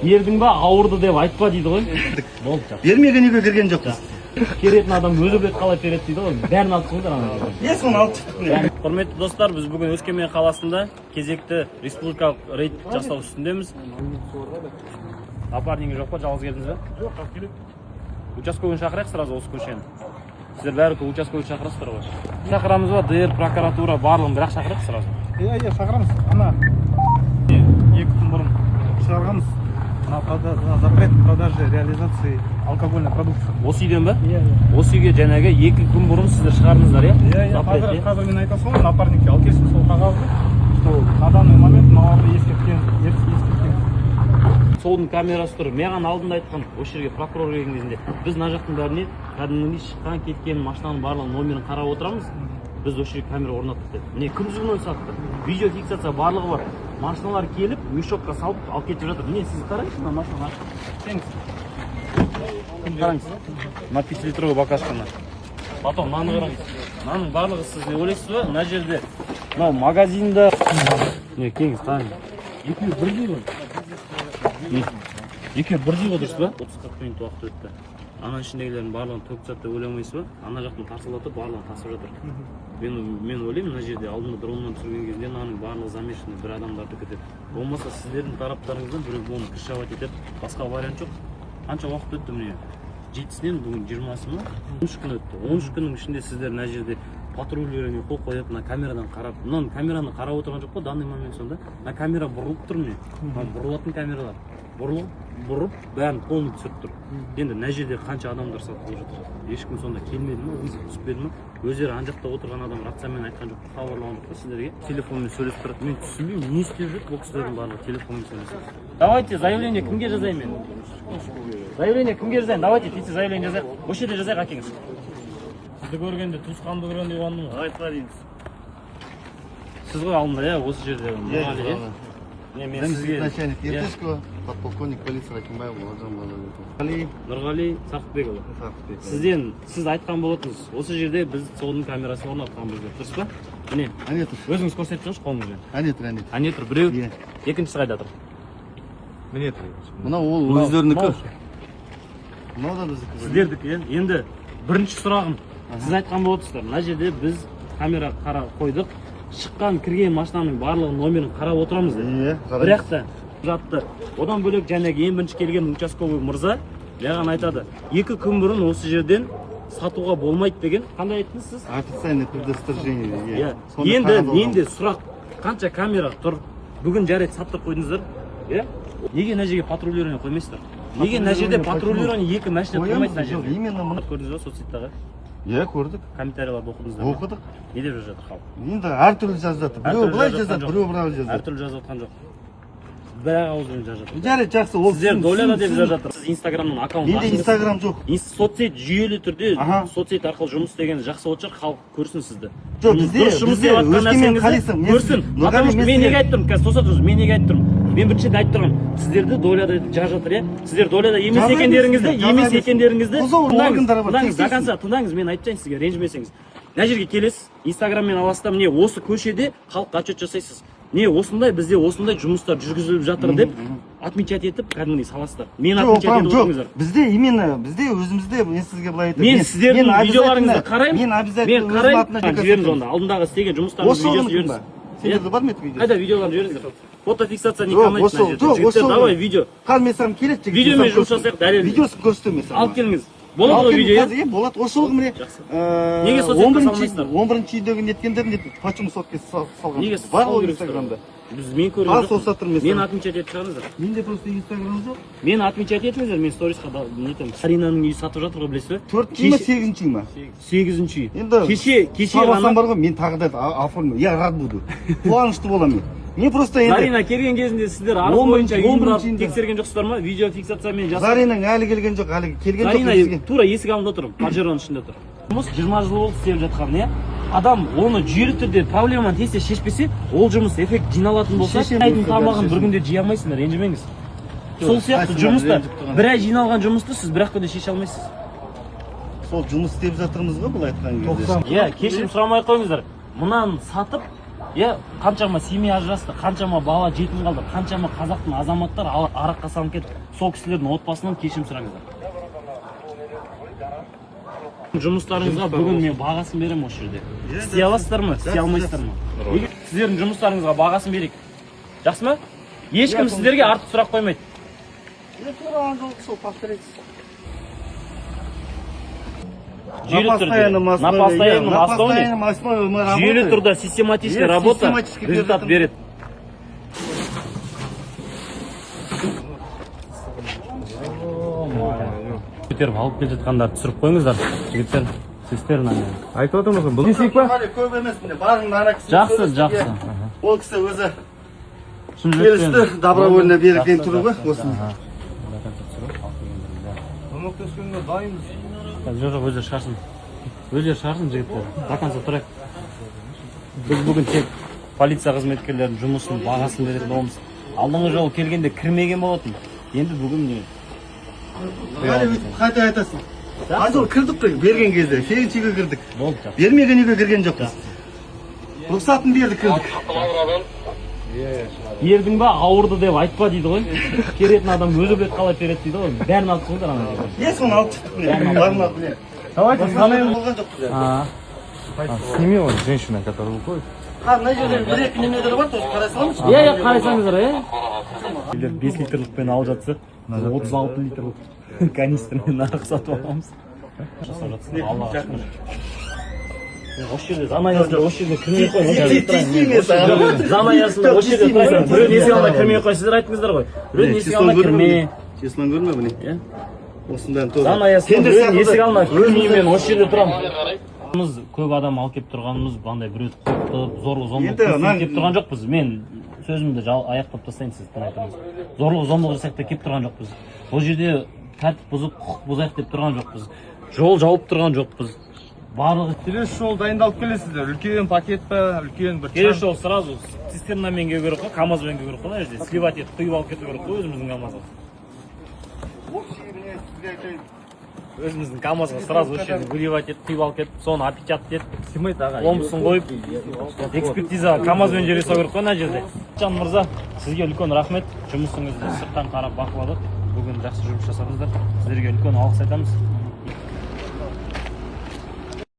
Бердің ба, ауырды деп айтпа дейді ғой. Болды. Бермеген үйге кірген жоқпыз. Керетін адам өзі білет қалай береді дейді ғой. Бәрін алып шығыңдар ана жерден. Соны алып шықтық. Құрметті достар, біз бүгін Өскемен қаласында кезекті республикалық рейд жасау үстіндеміз. Напарнигі жоқ па, жалғыз келдіңіз бе? Жоқ, алып келеді. Участковыйын шақырайық сразу осы көшені. Сіздер бәрі участковый шақырасыздар ғой. Шақырамыз ба, ДР, прокуратура барлығын бірақ шақырайық сразу. Иә, шақырамыз. Ана 2 күн бұрын шығарғанбыз. Запрет продажи, реализации алкогольной продукции. Осы үйден ба? Иә. Осы үйге жаңағы 2 күн бұрын сіздер шығардыңыздар, иә? Иә. Қазір мен айтасың ғой, напарникке алып келсін сол қағазды. Что на данный момент мыналарды ескерткен. Солдың камерасы тұр. Маған алдында айтқан, осы жерге прокурор келген кезінде біз мына жақтың бәріне кәдімгідей шыққан, кеткен машинаның барлығын номерін қарап отырамыз. Біз осы жерге камера орнаттық деді. Міне күнжігін ойсатты. Видео фиксация барлығы бар. Машиналар келіп, мешокқа салып алып кетіп жатыр. Міне сіз қараңыз, мына машина ашық. Қараңыз. Мына 5 литровый баклажканы. Потом мынаны қараңыз. Мынаның барлығы сіз не ойлайсыз ба? Мына жерде мынау магазинда. Не, кеңіз қараңыз. Екеуі бірдей ғой. Екеуі бірдей ғой, дұрыс па? 30-40 минут уақыт өтті. Ана ішіндегілердің барлығын төксат деп ойламайсыз ба? Ана жақтан тарсылатып барлығын тасып жатыр. Мен ойлаймын, мына жерде алдында дроннан түсірген кезде мынаның барлығы замешаны бір адамдарды кетеді. Болмаса сіздердің тараптарыңыздан біреу оны крышевать етеді. Басқа вариант жоқ. Қанша уақыт өтті міне? 7-сінен бүгін 20-сы ма? 13 күн өтті. 13 күннің ішінде сіздер мына жерде патрульдеріне қол қойып, мына камерадан қарап, мына камераны қарап отырған жоқ па данный момент сонда? Мына камера бұрылып тұр міне. Бұрылатын камералар. Бұрып, бәрін полный түсіріп тұр. Енді мына жерде қанша адамдар сатылып жатыр. Ешкім сонда келмеді ме, түспеді ме? Өздері ана жақта отырған адам рациямен айтқан жоқ, хабарлаған жоқ па сіздерге? Телефонмен сөйлесіп тұрады. Мен түсінбеймін, не істеп жүр бұл кісілердің барлығы телефонмен сөйлеседі. Давайте заявление кімге жазайын мен? Заявление кімге жазайын? Давайте тисе заявление жазайық. Осы жерде жазайық әкеңіз. Сізді көргенде, туысқанды көргенде қуандым ғой. Айтпа дейміз. Сіз ғой алдында, иә, осы жерде. Мен сізге начальник Ертешкова, подполковник полиция Ракимбаев Нұрғали. Нұрғали Сақыпбекұлы. Сіз айтқан болатыныз, осы жерде біз солдың камерасы орнатқан бізге, дұрыс па? Міне, өзіңіз көрсетіп тұрыңыз қолыңызбен. Әне тұр, біреу, екіншісі қайда тұр? Міне тұр. Мына ол өздерінікі. Мынау да біздікі. Сіздердікі, енді бірінші сұрағым, сіз айтқан болатынсыздар, мына жерде біз камера қойдық. Шыққан, кірген машинаның барлығын номерін қарап отырамыз деді. Бірақ та жатты. Одан бөлек жәнегі ең бірінші келген участковый мырза маған айтады, 2 күн бұрын осы жерден сатуға болмайды деген. Қандай айттыңыз сіз? Официальное предостережение. Енді сұрақ, қанша камера тұр? Бүгін жарайды саттырып қойдыңыздар. Неге мына жерге патрулирование қоймайсыздар? Неге мына жерде патрулирование 2 машина тұрмайды мына жерде? Именно мұны көрдіңіз ба соцсеттағы? Иә, көрдік. Комментарияларды оқыдыңыздар? Оқыдық. Не деп жазып жатыр халық? Енді әртүрлі жазып жатыр. Біреу былай жазады, біреу былай жазады. Әртүрлі жазып жатқан жоқ. Бір-ақ ауызбен жазып жатыр. Жарайды, жақсы, ол сіздер доляда деп жазып жатыр. Сіз Инстаграмның аккаунт ашыңыз. Менде Инстаграм жоқ. Соцсет жүйелі түрде, соцсет арқылы жұмыс істегенді жақсы болып шығар, халық көрсін сізді. Жоқ, бізде Өскемен қалисың. Көрсін. Мен неге айтып тұрмын? Қазір тоқтап тұрыңыз. Мен неге айтып тұрмын? Мен біріншіден айтып тұрмын. Сіздерді доляда жазып жатыр, иә? Сіздер доляда емес екендеріңізді тыңдаңыз, мен айтайын сізге, ренжімесеңіз. Мына жерге келесіз, Инстаграммен аласыз, міне осы көшеде халыққа отчет жасайсыз. Не осындай бізде осындай жұмыстар жүргізіліп жатыр деп отмечать етіп кәдімгідей саласыздар. Мен отмечать етіп отырыңыздар. Бізде өзімізде мен сізге былай айтамын. Мен сіздердің видеоларыңызды қараймын. Мен обязательно жіберіңіз онда. Алдындағы істеген жұмыстарыңыздың видеосын жіберіңіз. Сендерде бар ма еді видео? Қайда видеоларды жіберіңіздер? Фотофиксация не қалмайды мына жерде. Жігіттер, давай видео. Қазір мен саған келеді. Видеомен жұмыс жасайық, дәлел. Видеосын көрсетемін мен саған. Алып келіңіз. Болады ғой видео? Болады. Осы жылғы міне. Неге соцсетке салмайсыздар? 11-ші үйдегі неткендерін почему сотке салған? Неге бар ғой Инстаграмда. Мен көрген жоқ. Мен отмечать етіп шығарыңыздар. Менде просто Инстаграм жоқ. Мен отмечать етіңіздер, мен сторисқа нетемін. Саринаның үйі сатып жатыр ғой, білесіз бе? 4-ші ме, 8-ші ме? 8-ші үй. Енді саласам бар ғой, мен тағы да оформлю. Я рад буду. Қуанышты боламын. Мен просто енді Зарина келген кезінде сіздер арыз бойынша үйін тексерген жоқсыздар ма? Видео фиксациямен жасап. Заринаң әлі келген жоқ, әлі келген жоқ. Зарина тура есік алдында тұр, паджероның ішінде тұр. Жұмыс 20 жыл болды істеп жатқан, иә? Адам оны жүйелі түрде проблеманы тез шешпесе, ол жұмыс эффект жиналатын болса, айдың тамағын бір күнде жия алмайсыңдар, ренжімеңіз. Сол сияқты жұмысты, бір ай жиналған жұмысты сіз бір ақ күнде шеше алмайсыз. Сол жұмыс істеп жатырмыз ғой, бұл айтқан кезде. Иә, кешірім сұрамай ақ қойыңыздар. Мынаны сатып иә қаншама семья ажырасты, қаншама бала жетім қалды, қаншама қазақтың азаматтар араққа салынып кетті. Сол кісілердің отбасынан кешірім сұраңыздар. Жұмыстарыңызға бүгін мен бағасын беремін осы жерде. Істей аласыздар ма, істей алмайсыздар ма? Сіздердің жұмыстарыңызға бағасын берейік. Жақсы ма? Ешкім сіздерге артық сұрақ қоймайды. На постоянном основе, жүйелі түрде систематическая работа результат береді. Көтеріп алып келе жатқандарды түсіріп қойыңыздар, жігіттер. Сестерін айтып отырмын, бұл несек па? Көп емес міне, барын ана кісі. Жақсы, жақсы. Ол кісі өзі келісті, добровольно берілген түрі ғой, осыны. Көмектескенге дайынбыз. Жоқ, өздері шарсын. Өздері шарсын жігіттер. До конца тұрайық. Біз бүгін тек полиция қызметкерлерінің жұмысын бағасын беретін боламыз. Алдыңғы жолы келгенде кірмеген болатын. Енді бүгін не? Қайта айтасың. Азыл кірдік қой, берген кезде, шегіншеге кірдік. Болды. Бермеген үйге кірген жоқпыз. Рұқсатын берді кірдік. Ердің ба ауырды деп айтпа дейді ғой. Керетін адам өзі білет қалай береді дейді ғой. Бәрін алып қойыңдар ана жерге. Соны алып шықтық міне. Барын алып міне. Давайте Болған жоқпыз. сними вот женщина, которая уходит. Мына жерде бір-екі немелер бар, тоже қарай саламыз. Иә, қарайсаңыздар, иә. 5 литрлікпен алып жатса, 36 литрлік канистрмен нарық сатып аламыз. Жасап жатсыздар, Аллаға шүкір. Осы жерде зам аясында осы жерде кірмей қойыңыздар. Зам аясында осы жерде тұрасыздар. Біреудің есік алдына кірмей қойсыздар айттыңыздар ғой. Біреудің есік алдына кірме. Числон көрме бұны. Иә. Осындан тоже. Зам аясында біреудің есік алдына кірмеймен осы жерде тұрамын. Біз көп адам алып келіп тұрғанымыз бандай біреуді қорқытып, зорлық зомбылық жасап келіп тұрған жоқпыз. Мен сөзімді аяқтап тастайын сізді айтамыз. Зорлық зомбылық жасап келіп тұрған жоқпыз. Бұл жерде тәртіп бұзып, құқық бұзайық деп тұрған жоқпыз. Жол жауып тұрған жоқпыз. Барлығы Келесі жол дайындалып келесіздер. Үлкен пакет па, үлкен бір келесі жол сразу цистернамен келу керек қой, КамАЗбен келу керек қой, мына жерде сливать етіп құйып алып кету керек қой өзіміздің КамАЗға. Өзіміздің КамАЗға сразу осы жерде выливать етіп құйып алып кетіп, соны опечатать етіп, снимать аға. Омбысын қойып, экспертиза КамАЗбен жүресу керек қой мына жерде. Жан мырза, сізге үлкен рахмет. Жұмысыңызды сырттан қарап бақыладық. Бүгін жақсы жұмыс жасадыңыздар. Сіздерге үлкен алғыс айтамыз.